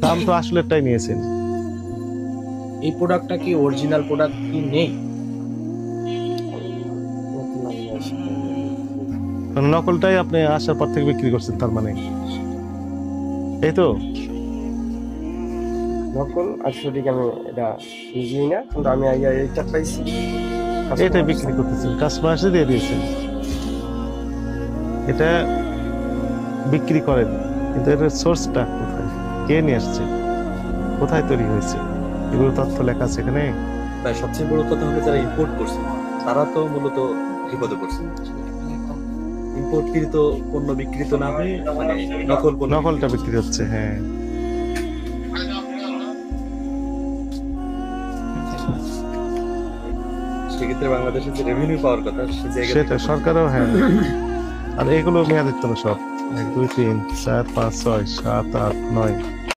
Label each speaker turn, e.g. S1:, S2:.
S1: দাম তো আসলেরটাই নিয়েছেন।
S2: এই প্রোডাক্টটা কি অরিজিনাল প্রোডাক্ট কি নেই?
S1: মানে নকলটাই আপনি আসার পর থেকে বিক্রি করছেন তার মানে, এই তো?
S3: নকল আর সঠিক আমি এটা বুঝি না, কিন্তু আমি আগে এইটা পাইছি।
S1: এটাই বিক্রি করতেছেন, কাস্টমার এসে দিয়ে দিয়েছেন, এটা বিক্রি করেন। কিন্তু এটার সোর্সটা কোথায়, কে নিয়ে আসছে, কোথায় তৈরি হয়েছে, এগুলো তথ্য লেখা আছে এখানে।
S4: তাই সবচেয়ে বড় কথা হলো যারা ইম্পোর্ট করছে তারা তো মূলত বিপদে পড়ছে। ইম্পোর্টকৃত পণ্য বিক্রিত না হয়ে মানে নকল পণ্য
S1: নকলটা বিক্রি হচ্ছে, হ্যাঁ।
S4: সেক্ষেত্রে বাংলাদেশের যে রেভিনিউ পাওয়ার কথা সে জায়গা
S1: সেটা
S4: থেকে
S1: সরকারও, হ্যাঁ। আর এগুলো মেয়াদিত না সব, 1 2 3 4 5 6 7 8 9